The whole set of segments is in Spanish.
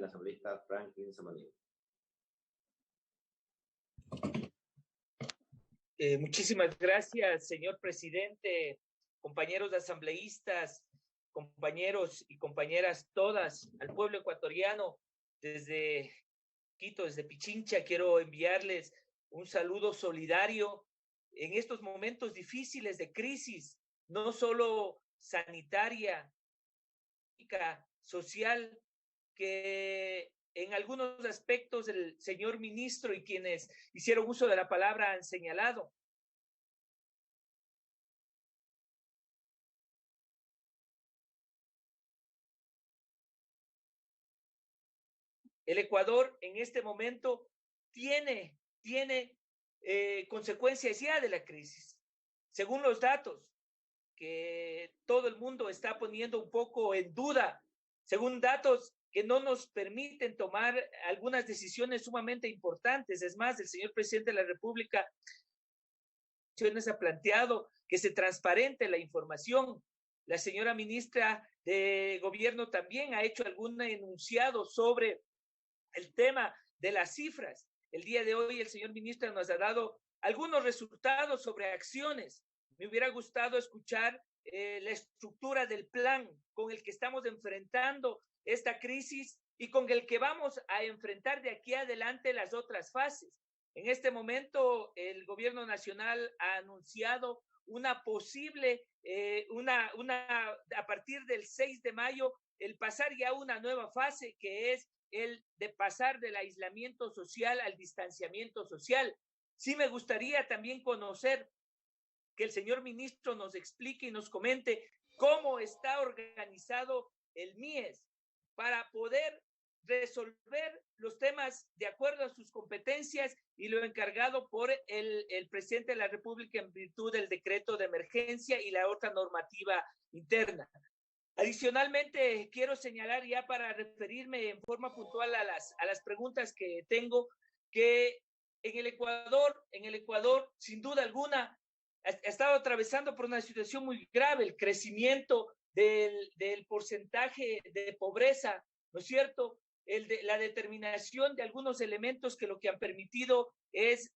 el asambleísta Franklin Samalín. Muchísimas gracias, señor presidente, compañeros asambleístas, compañeros y compañeras todas, al pueblo ecuatoriano. Desde Quito, desde Pichincha, quiero enviarles un saludo solidario en estos momentos difíciles de crisis, no solo sanitaria, social, que en algunos aspectos el señor ministro y quienes hicieron uso de la palabra han señalado. El Ecuador en este momento tiene consecuencias ya de la crisis. Según los datos que todo el mundo está poniendo un poco en duda, según datos que no nos permiten tomar algunas decisiones sumamente importantes. Es más, el señor presidente de la República ha planteado que se transparente la información. La señora ministra de Gobierno también ha hecho algún enunciado sobre el tema de las cifras. El día de hoy el señor ministro nos ha dado algunos resultados sobre acciones. Me hubiera gustado escuchar la estructura del plan con el que estamos enfrentando esta crisis y con el que vamos a enfrentar de aquí adelante las otras fases. En este momento el gobierno nacional ha anunciado una posible, a partir del 6 de mayo, el pasar ya a una nueva fase que es el de pasar del aislamiento social al distanciamiento social. Sí me gustaría también conocer que el señor ministro nos explique y nos comente cómo está organizado el MIES para poder resolver los temas de acuerdo a sus competencias y lo encargado por el presidente de la República en virtud del decreto de emergencia y la otra normativa interna. Adicionalmente, quiero señalar ya para referirme en forma puntual a las preguntas que tengo, que en el Ecuador, sin duda alguna, ha estado atravesando por una situación muy grave, el crecimiento del porcentaje de pobreza, ¿no es cierto? La determinación de algunos elementos que lo que han permitido es,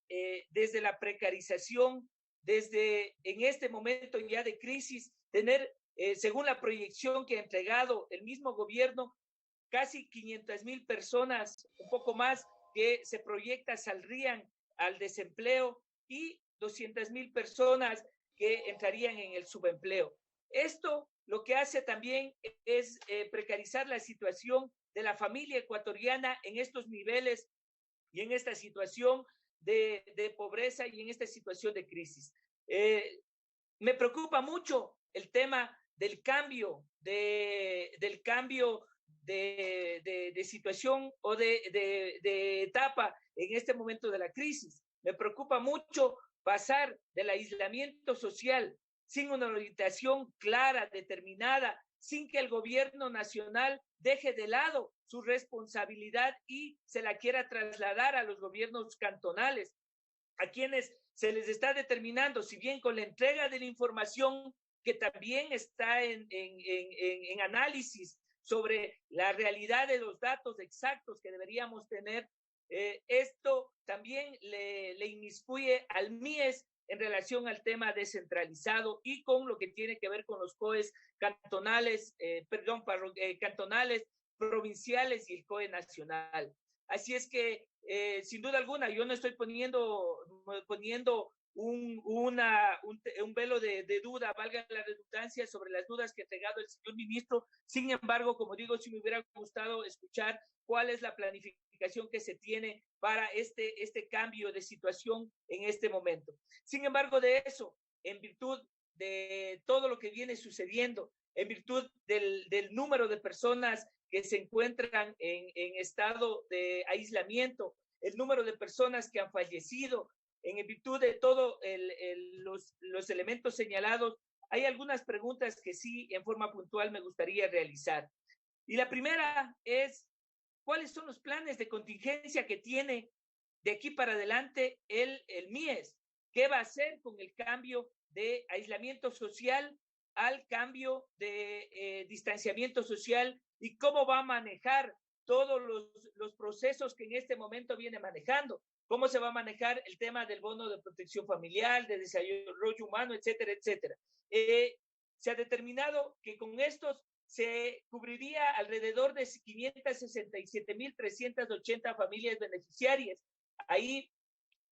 desde la precarización, desde en este momento ya de crisis, tener según la proyección que ha entregado el mismo gobierno, casi 500,000 personas, un poco más, que se proyecta saldrían al desempleo y 200,000 personas que entrarían en el subempleo. Esto lo que hace también es precarizar la situación de la familia ecuatoriana en estos niveles y en esta situación de pobreza y en esta situación de crisis. Me preocupa mucho el tema del cambio de situación o de etapa en este momento de la crisis. Me preocupa mucho pasar del aislamiento social sin una orientación clara, determinada, sin que el gobierno nacional deje de lado su responsabilidad y se la quiera trasladar a los gobiernos cantonales, a quienes se les está determinando, si bien con la entrega de la información que también está en análisis sobre la realidad de los datos exactos que deberíamos tener, esto también le inmiscuye al MIES en relación al tema descentralizado y con lo que tiene que ver con los COEs cantonales, cantonales, provinciales y el COE nacional. Así es que, sin duda alguna, yo no estoy poniendo un velo de duda, valga la redundancia, sobre las dudas que ha entregado el señor ministro. Sin embargo, como digo, sí me hubiera gustado escuchar cuál es la planificación que se tiene para este cambio de situación en este momento. Sin embargo, de eso, en virtud de todo lo que viene sucediendo, en virtud del número de personas que se encuentran en estado de aislamiento, el número de personas que han fallecido, en virtud de todos los elementos señalados, hay algunas preguntas que sí, en forma puntual, me gustaría realizar. Y la primera es, ¿cuáles son los planes de contingencia que tiene de aquí para adelante el MIES? ¿Qué va a hacer con el cambio de aislamiento social al cambio de distanciamiento social y cómo va a manejar todos los procesos que en este momento viene manejando. ¿Cómo se va a manejar el tema del bono de protección familiar, de desarrollo humano, etcétera, etcétera? Se ha determinado que con estos se cubriría alrededor de 567.380 familias beneficiarias. Ahí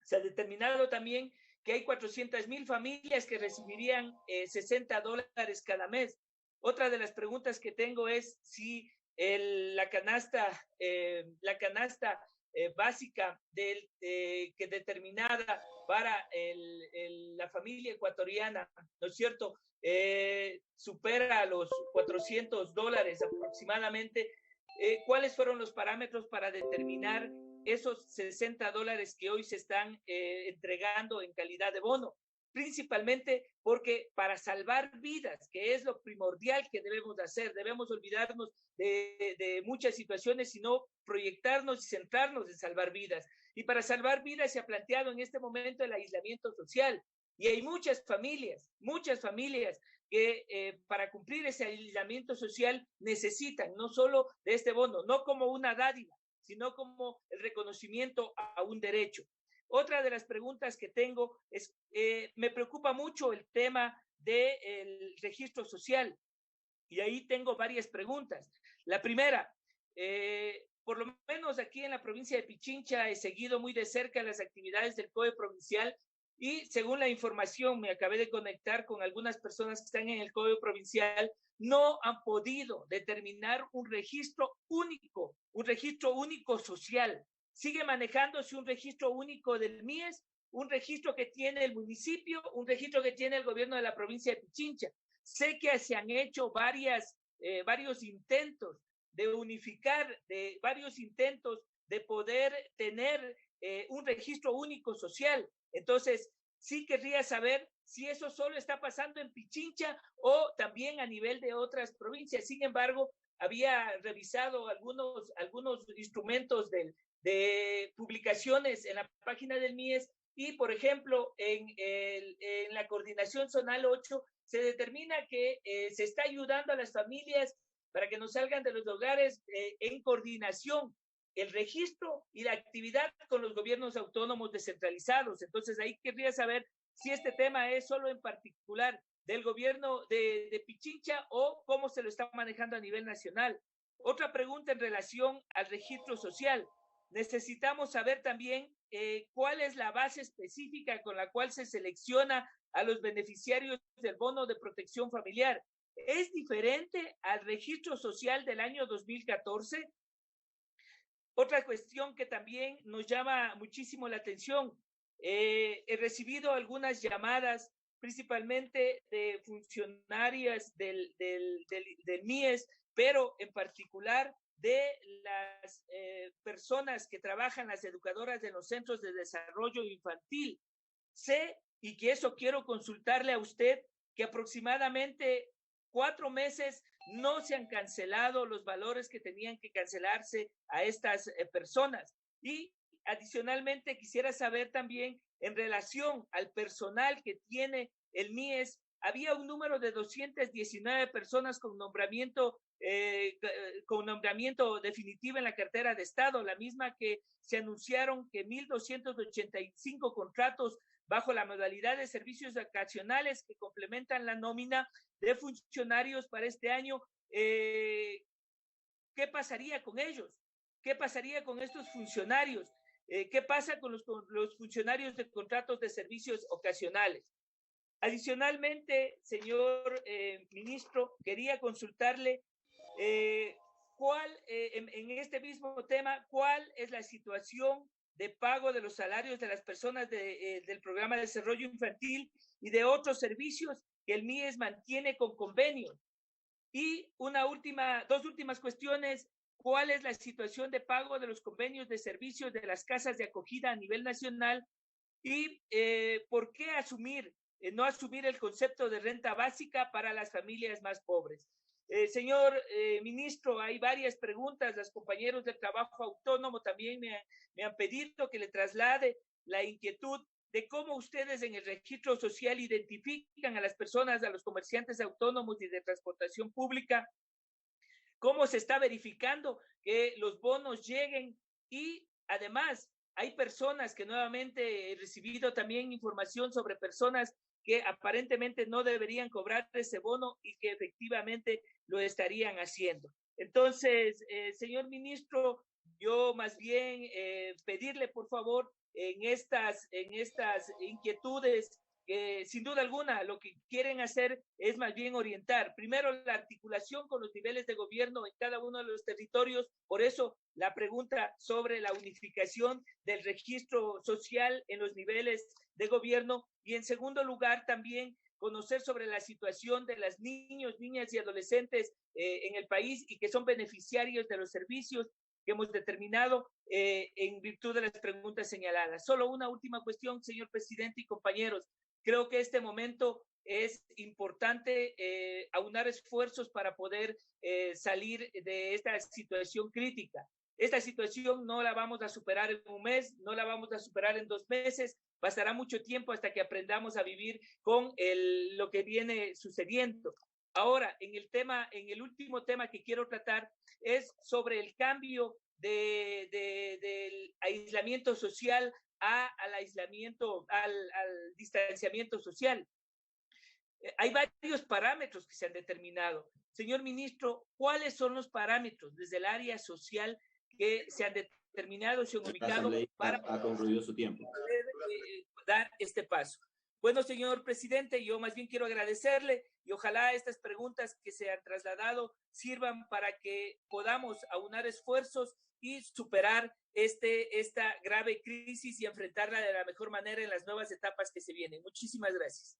se ha determinado también que hay 400.000 familias que recibirían $60 cada mes. Otra de las preguntas que tengo es si la canasta básica que determinada para la familia ecuatoriana, ¿no es cierto?, supera los $400 aproximadamente. ¿Cuáles fueron los parámetros para determinar esos $60 que hoy se están entregando en calidad de bono? Principalmente porque para salvar vidas, que es lo primordial que debemos hacer, debemos olvidarnos de muchas situaciones, sino proyectarnos y centrarnos en salvar vidas. Y para salvar vidas se ha planteado en este momento el aislamiento social. Y hay muchas familias que para cumplir ese aislamiento social necesitan no solo de este bono, no como una dádiva, sino como el reconocimiento a un derecho. Otra de las preguntas que tengo es, me preocupa mucho el tema del registro social, y ahí tengo varias preguntas. La primera, por lo menos aquí en la provincia de Pichincha he seguido muy de cerca las actividades del COE provincial y según la información, me acabé de conectar con algunas personas que están en el COE provincial, no han podido determinar un registro único social. Sigue manejándose un registro único del MIES, un registro que tiene el municipio, un registro que tiene el gobierno de la provincia de Pichincha. Sé que se han hecho varios intentos de unificar, varios intentos de poder tener un registro único social. Entonces, sí querría saber si eso solo está pasando en Pichincha o también a nivel de otras provincias. Sin embargo, había revisado algunos instrumentos de publicaciones en la página del MIES y, por ejemplo, en la coordinación zonal 8 se determina que se está ayudando a las familias para que no salgan de los hogares en coordinación el registro y la actividad con los gobiernos autónomos descentralizados. Entonces, ahí querría saber si este tema es solo en particular del gobierno de Pichincha o cómo se lo está manejando a nivel nacional. Otra pregunta en relación al registro social. Necesitamos saber también cuál es la base específica con la cual se selecciona a los beneficiarios del bono de protección familiar. ¿Es diferente al registro social del año 2014? Otra cuestión que también nos llama muchísimo la atención, he recibido algunas llamadas, principalmente de funcionarias del MIES, pero en particular de las personas que trabajan, las educadoras de los centros de desarrollo infantil. Sé, y que eso quiero consultarle a usted, que aproximadamente 4 meses no se han cancelado los valores que tenían que cancelarse a estas personas. Y adicionalmente quisiera saber también en relación al personal que tiene el MIES, había un número de 219 personas con nombramiento definitivo en la cartera de Estado, la misma que se anunciaron que 1.285 contratos bajo la modalidad de servicios ocasionales que complementan la nómina de funcionarios para este año. ¿Qué pasaría con ellos? ¿Qué pasaría con estos funcionarios? ¿Qué pasa con los funcionarios de contratos de servicios ocasionales? Adicionalmente, señor ministro, quería consultarle en este mismo tema, ¿cuál es la situación de pago de los salarios de las personas del programa de desarrollo infantil y de otros servicios que el MIES mantiene con convenios? Y dos últimas cuestiones. ¿Cuál es la situación de pago de los convenios de servicios de las casas de acogida a nivel nacional? ¿Y por qué no asumir el concepto de renta básica para las familias más pobres? Señor ministro, hay varias preguntas. Los compañeros del trabajo autónomo también me han pedido que le traslade la inquietud de cómo ustedes en el registro social identifican a las personas, a los comerciantes autónomos y de transportación pública, cómo se está verificando que los bonos lleguen y además hay personas que nuevamente he recibido también información sobre personas que aparentemente no deberían cobrar ese bono y que efectivamente lo estarían haciendo. Entonces, señor ministro, yo más bien pedirle por favor en estas inquietudes que sin duda alguna lo que quieren hacer es más bien orientar primero la articulación con los niveles de gobierno en cada uno de los territorios. Por eso la pregunta sobre la unificación del registro social en los niveles de gobierno, y en segundo lugar también conocer sobre la situación de los niños, niñas y adolescentes en el país y que son beneficiarios de los servicios que hemos determinado en virtud de las preguntas señaladas. Solo una última cuestión, señor presidente y compañeros. Creo que este momento es importante aunar esfuerzos para poder salir de esta situación crítica. Esta situación no la vamos a superar en un mes, no la vamos a superar en 2 meses, pasará mucho tiempo hasta que aprendamos a vivir con lo que viene sucediendo. Ahora, en el último tema que quiero tratar es sobre el cambio del aislamiento social al aislamiento, al distanciamiento social. Hay varios parámetros que se han determinado. Señor ministro, ¿cuáles son los parámetros desde el área social que se han determinado, se han ubicado para ha concluido su tiempo. Poder dar este paso? Bueno, señor presidente, yo más bien quiero agradecerle y ojalá estas preguntas que se han trasladado sirvan para que podamos aunar esfuerzos y superar esta grave crisis y enfrentarla de la mejor manera en las nuevas etapas que se vienen. Muchísimas gracias.